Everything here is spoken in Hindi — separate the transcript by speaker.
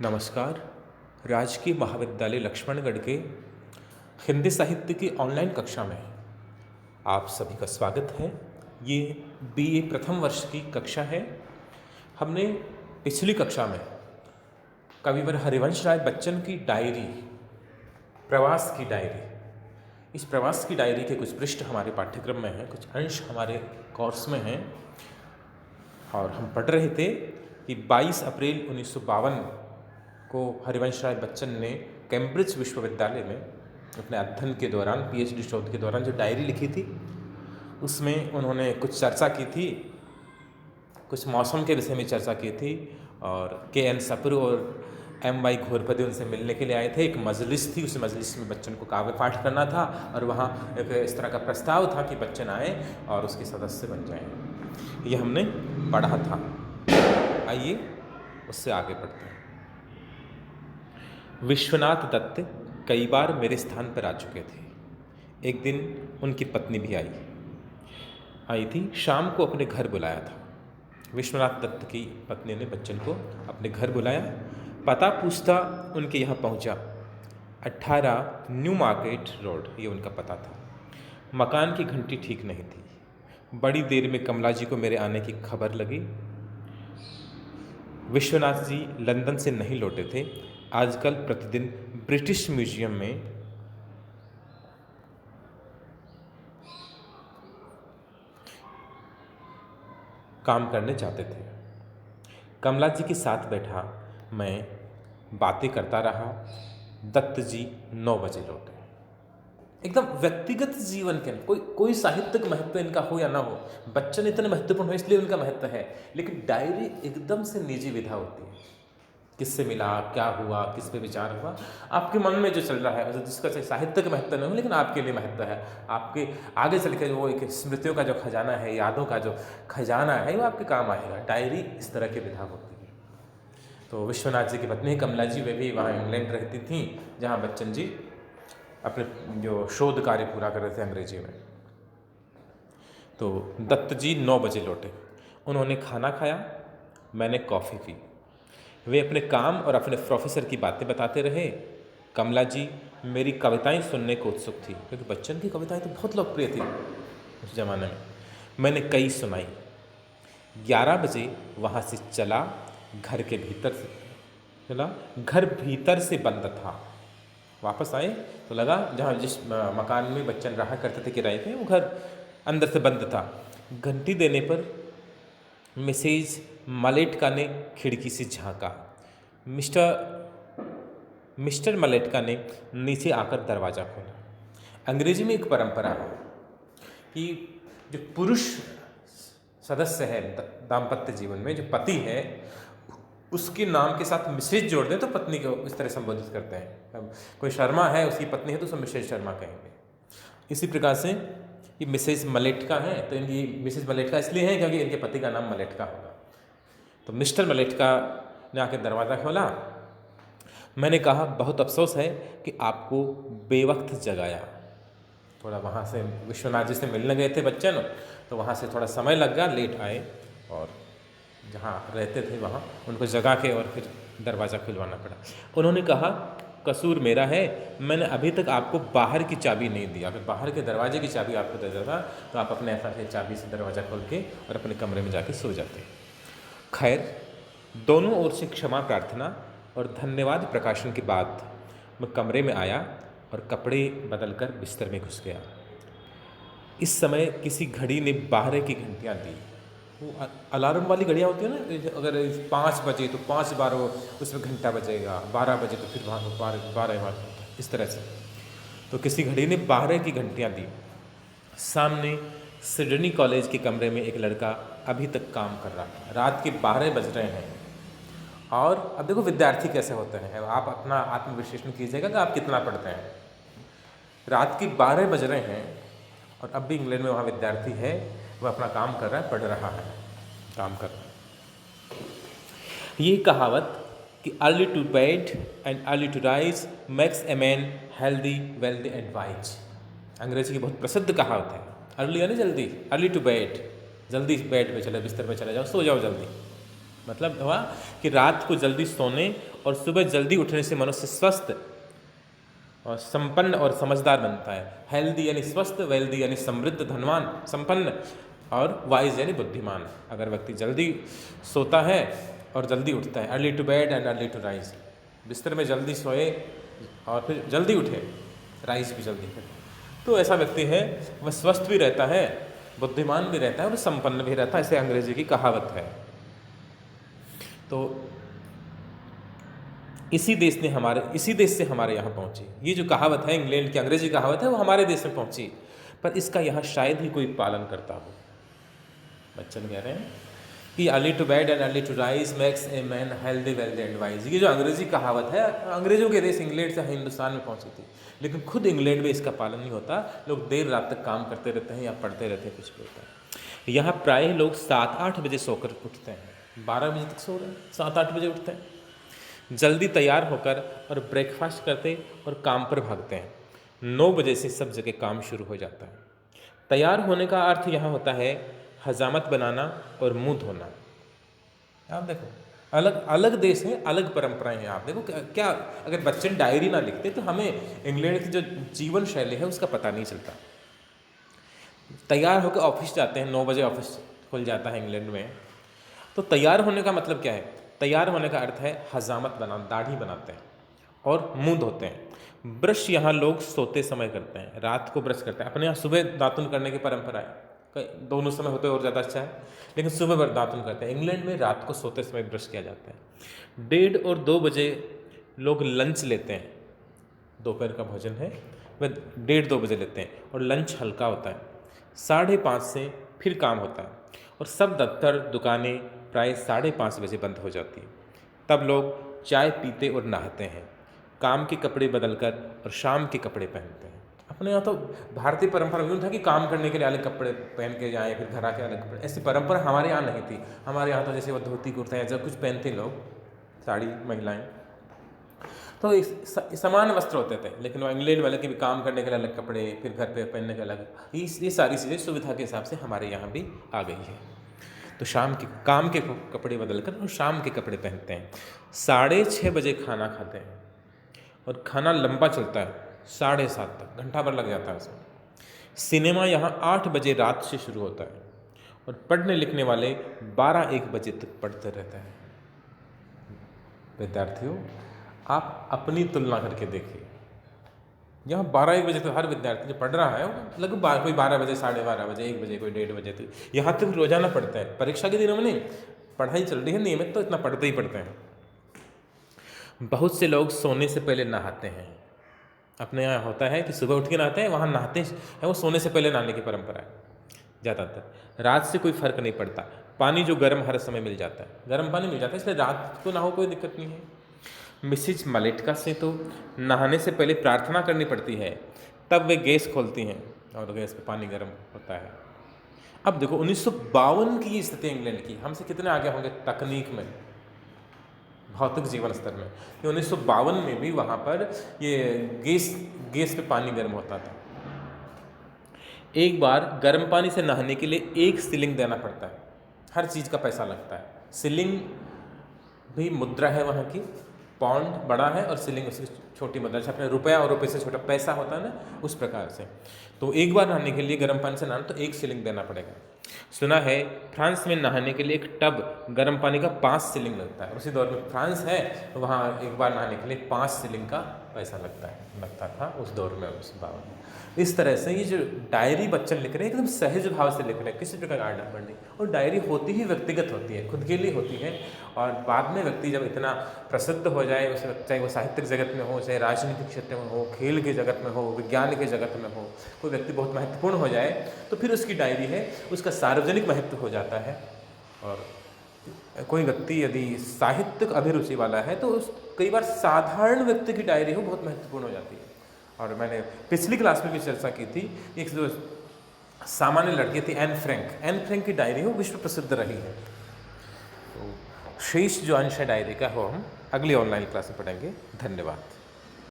Speaker 1: नमस्कार। राजकीय महाविद्यालय लक्ष्मणगढ़ के हिंदी साहित्य की ऑनलाइन कक्षा में आप सभी का स्वागत है। ये बीए प्रथम वर्ष की कक्षा है। हमने पिछली कक्षा में कविवर हरिवंश राय बच्चन की डायरी, प्रवास की डायरी, इस प्रवास की डायरी के कुछ पृष्ठ हमारे पाठ्यक्रम में हैं, कुछ अंश हमारे कोर्स में हैं और हम पढ़ रहे थे कि 22 अप्रैल 1952 को हरिवंश राय बच्चन ने कैम्ब्रिज विश्वविद्यालय में अपने अध्ययन के दौरान, पीएचडी शोध के दौरान जो डायरी लिखी थी उसमें उन्होंने कुछ चर्चा की थी, कुछ मौसम के विषय में चर्चा की थी और के.एन. सप्रू और M.Y. घोरपदे उनसे मिलने के लिए आए थे। एक मजलिस थी, उस मजलिस में बच्चन को काव्य पाठ करना था और वहाँ एक इस तरह का प्रस्ताव था कि बच्चन आए और उसके सदस्य बन जाएं। ये हमने पढ़ा था। आइए उससे आगे बढ़ते हैं। विश्वनाथ दत्त कई बार मेरे स्थान पर आ चुके थे। एक दिन उनकी पत्नी भी आई थी। शाम को अपने घर बुलाया था। विश्वनाथ दत्त की पत्नी ने बच्चन को अपने घर बुलाया। पता पूछता उनके यहाँ पहुँचा। 18 न्यू मार्केट रोड, ये उनका पता था। मकान की घंटी ठीक नहीं थी। बड़ी देर में कमला जी को मेरे आने की खबर लगी। विश्वनाथ जी लंदन से नहीं लौटे थे। आजकल प्रतिदिन ब्रिटिश म्यूजियम में काम करने जाते थे। कमला जी के साथ बैठा मैं बातें करता रहा। दत्त जी 9 बजे लौटे। एकदम व्यक्तिगत जीवन के, कोई साहित्यिक महत्व इनका हो या ना हो, बच्चन इतने महत्वपूर्ण हो इसलिए उनका महत्व है, लेकिन डायरी एकदम से निजी विधा होती है। किससे मिला, क्या हुआ, किस पे विचार हुआ, आपके मन में जो चल रहा है, जिसका साहित्य का महत्व नहीं हो लेकिन आपके लिए महत्व है, आपके आगे चल के वो एक स्मृतियों का जो खजाना है, यादों का जो खजाना है, वो आपके काम आएगा। डायरी इस तरह की विधा होती है। तो विश्वनाथ जी की पत्नी कमला जी वे भी वहाँ इंग्लैंड रहती थी, जहाँ बच्चन जी अपने जो शोध कार्य पूरा कर रहे थे अंग्रेजी में। तो दत्त जी 9 बजे लौटे। उन्होंने खाना खाया, मैंने कॉफ़ी पी। वे अपने काम और अपने प्रोफेसर की बातें बताते रहे। कमला जी मेरी कविताएं सुनने को उत्सुक थी, क्योंकि बच्चन की कविताएं तो बहुत लोकप्रिय थी उस ज़माने में। मैंने कई सुनाई। 11 बजे वहाँ से चला। घर भीतर से बंद था। वापस आए तो लगा जहाँ जिस मकान में बच्चन रहा करते थे किराए पे, वो घर अंदर से बंद था। घंटी देने पर मिसेज मलेटका ने खिड़की से झांका। मिस्टर मलेटका ने नीचे आकर दरवाज़ा खोला। अंग्रेजी में एक परंपरा है कि जो पुरुष सदस्य है दाम्पत्य जीवन में, जो पति है, उसके नाम के साथ मिसेज जोड़ दें तो पत्नी को इस तरह संबोधित करते हैं। अब कोई शर्मा है, उसकी पत्नी है तो उसे मिसेज शर्मा कहेंगे। इसी प्रकार से ये मिसेज मलेटका है, तो इनकी मिसेज मलेटका इसलिए है क्योंकि इनके पति का नाम मलेटका होगा। तो मिस्टर मलेटका ने आकर दरवाज़ा खोला। मैंने कहा बहुत अफसोस है कि आपको बेवक्त जगाया। थोड़ा वहाँ से विश्वनाथ जी से मिलने गए थे बच्चन, तो वहाँ से थोड़ा समय लग गया, लेट आए और जहाँ रहते थे वहाँ उनको जगा के और फिर दरवाज़ा खुलवाना पड़ा। उन्होंने कहा कसूर मेरा है, मैंने अभी तक आपको बाहर की चाबी नहीं दी। अगर बाहर के दरवाजे की चाबी आपको दे देता तो आप अपने ऐसा से चाबी से दरवाज़ा खोल के और अपने कमरे में जाके सो जाते। खैर, दोनों ओर से क्षमा प्रार्थना और धन्यवाद प्रकाशन के बाद मैं कमरे में आया और कपड़े बदलकर बिस्तर में घुस गया। इस समय किसी घड़ी ने 12 की घंटियाँ दी। वो अलार्म वाली घड़ियाँ होती है ना, अगर 5 बजे तो 5 बार वो उसमें घंटा बजेगा, 12 बजे तो फिर वहाँ 12 बार, इस तरह से। तो किसी घड़ी ने 12 की घंटियाँ दी। सामने सिडनी कॉलेज के कमरे में एक लड़का अभी तक काम कर रहा है। रात के 12 बज रहे हैं और अब देखो विद्यार्थी कैसे होते हैं, आप अपना आत्मविश्लेषण कीजिएगा कि आप कितना पढ़ते हैं। रात के 12 बज रहे हैं और अब भी इंग्लैंड में वहाँ विद्यार्थी है, वह अपना काम कर रहा है, पढ़ रहा है, काम कर रहा है। ये कहावत कि early to bed and early to rise makes a man healthy, wealthy and wise, Angrezi की बहुत प्रसिद्ध कहावत है। अर्ली यानी जल्दी, अर्ली टू बेड, जल्दी बेड पे चले, बिस्तर पे चले जाओ, सो जाओ जल्दी। मतलब हुआ कि रात को जल्दी सोने और सुबह जल्दी उठने से मनुष्य स्वस्थ और संपन्न और समझदार बनता है। हेल्दी यानी स्वस्थ, वेल्दी यानी समृद्ध, धनवान, संपन्न, और वाइज यानी बुद्धिमान। अगर व्यक्ति जल्दी सोता है और जल्दी उठता है, early to bed and early to rise, बिस्तर में जल्दी सोए और फिर जल्दी उठे, राइज भी जल्दी करे, तो ऐसा व्यक्ति है वह स्वस्थ भी रहता है, बुद्धिमान भी रहता है और संपन्न भी रहता है। ऐसे अंग्रेजी की कहावत है। तो इसी देश से हमारे यहाँ पहुँची ये जो कहावत है, इंग्लैंड की अंग्रेजी कहावत है, वो हमारे देश में पहुँची, पर इसका यहाँ शायद ही कोई पालन करता हो। बच्चन कह रहे हैं कि early to bed and early to rise makes a man healthy, wealthy and wise. ये जो अंग्रेजी कहावत है, अंग्रेजों के देश इंग्लैंड से हिंदुस्तान में पहुँची थी, लेकिन खुद इंग्लैंड में इसका पालन नहीं होता। लोग देर रात तक काम करते रहते हैं या पढ़ते रहते हैं, कुछ भी होता है। यहाँ प्राय लोग 7-8 बजे सोकर उठते हैं, 12 बजे तक सो रहे हैं, 7-8 बजे उठते हैं, जल्दी तैयार होकर और ब्रेकफास्ट करते और काम पर भागते हैं। 9 बजे से सब जगह काम शुरू हो जाता है। तैयार होने का अर्थ यहाँ होता है हजामत बनाना और मुंह धोना। आप देखो, अलग अलग देश हैं, अलग परंपराएं हैं। आप देखो क्या अगर बच्चे डायरी ना लिखते तो हमें इंग्लैंड की जो जीवन शैली है उसका पता नहीं चलता। तैयार होकर ऑफिस जाते हैं, 9 बजे ऑफिस खुल जाता है इंग्लैंड में। तो तैयार होने का मतलब क्या है? तैयार होने का अर्थ है हजामत बनाना, दाढ़ी बनाते हैं और मुंह धोते हैं। ब्रश यहाँ लोग सोते समय करते हैं, रात को ब्रश करते हैं। अपने यहाँ सुबह दातुन करने की परंपरा है, दोनों समय होते और ज़्यादा अच्छा है, लेकिन सुबह पर दातुन करते हैं। इंग्लैंड में रात को सोते समय ब्रश किया जाता है। 1:30 और 2 बजे लोग लंच लेते हैं। दोपहर का भोजन है वह 1:30-2 बजे लेते हैं और लंच हल्का होता है। 5:30 से फिर काम होता है और सब दफ्तर दुकानें प्राय 5:30 बजे बंद हो जाती है। तब लोग चाय पीते और नहाते हैं, काम के कपड़े बदलकर और शाम के कपड़े पहनते हैं। अपने यहाँ तो भारतीय परंपरा यूँ था कि काम करने के लिए अलग कपड़े पहन के जाएँ, फिर घर आके अलग कपड़े, ऐसी परंपरा हमारे यहाँ नहीं थी। हमारे यहाँ तो जैसे वो धोती कुर्ता या जब कुछ पहनते लोग, साड़ी महिलाएं, तो समान वस्त्र होते थे। लेकिन वो इंग्लैंड वाले के भी काम करने के लिए अलग कपड़े, फिर घर पे पहनने के अलग, ये सारी चीज़ें सुविधा के हिसाब से हमारे यहाँ भी आ गई है। तो शाम के काम के कपड़े बदलकर और शाम के कपड़े पहनते हैं। 6:30 बजे खाना खाते हैं और खाना लंबा चलता है 7:30 तक, घंटा भर लग जाता है उसमें। सिनेमा यहाँ 8 बजे रात से शुरू होता है और पढ़ने लिखने वाले 12-1 बजे तक पढ़ते रहते हैं। विद्यार्थियों, आप अपनी तुलना करके देखिए, यहाँ 12-1 बजे तक हर विद्यार्थी जो पढ़ रहा है लगभग कोई 12 बजे, 12:30 बजे, 1 बजे, कोई 1:30 बजे तक, यहाँ तक रोजाना पढ़ते हैं। परीक्षा के दिनों में नहीं, पढ़ाई चल रही है नियमित तो इतना पढ़ते ही पढ़ते हैं। बहुत से लोग सोने से पहले नहाते हैं। अपने यहाँ होता है कि सुबह उठ के नहाते हैं, वहाँ नहाते हैं वो सोने से पहले नहाने की परंपरा है ज़्यादातर। रात से कोई फर्क नहीं पड़ता, पानी जो गर्म हर समय मिल जाता है, गर्म पानी मिल जाता है, इसलिए रात को नहाओ, कोई दिक्कत नहीं है। मिसिज मलेटका से तो नहाने से पहले प्रार्थना करनी पड़ती है, तब वे गैस खोलती हैं और गैस पे पानी गर्म होता है। अब देखो 1952 की स्थिति इंग्लैंड की, हमसे कितने आगे होंगे तकनीक में, भौतिक जीवन स्तर में। 1952 में भी वहाँ पर ये गैस पे पानी गर्म होता था। एक बार गर्म पानी से नहाने के लिए 1 शिलिंग देना पड़ता है, हर चीज़ का पैसा लगता है। शिलिंग भी मुद्रा है वहाँ की, पाउंड बड़ा है और शिलिंग उसकी छोटी मुद्रा, जैसे अपने रुपया और रुपये से छोटा पैसा होता है ना, उस प्रकार से। तो एक बार नहाने के लिए गर्म पानी से नहाना तो 1 शिलिंग देना पड़ेगा। सुना है फ्रांस में नहाने के लिए एक टब गर्म पानी का 5 शिलिंग लगता है। उसी दौर में फ्रांस है तो वहाँ एक बार नहाने के लिए 5 शिलिंग का पैसा लगता था उस दौर में, उस बावन में। इस तरह से ये जो डायरी बच्चन लिख रहे हैं एकदम सहज भाव से लिख रहे हैं, किसी प्रकार आडंबर नहीं। और डायरी होती ही व्यक्तिगत होती है, खुद के लिए होती है। और बाद में व्यक्ति जब इतना प्रसिद्ध हो जाए, उसे चाहे वो साहित्यिक जगत में हो, चाहे राजनीतिक क्षेत्र में हो, खेल के जगत में हो, विज्ञान के जगत में हो, कोई व्यक्ति बहुत महत्वपूर्ण हो जाए तो फिर उसकी डायरी है उसका सार्वजनिक महत्व हो जाता है। और कोई व्यक्ति यदि साहित्यिक अभिरुचि वाला है तो कई बार साधारण व्यक्ति की डायरी हो बहुत महत्वपूर्ण हो जाती है। और मैंने पिछली क्लास में भी चर्चा की थी, एक जो सामान्य लड़की थी एन फ्रैंक की डायरी हो विश्व प्रसिद्ध रही है। तो शेष जो अंश है डायरी का हो हम अगली ऑनलाइन क्लास में पढ़ेंगे। धन्यवाद।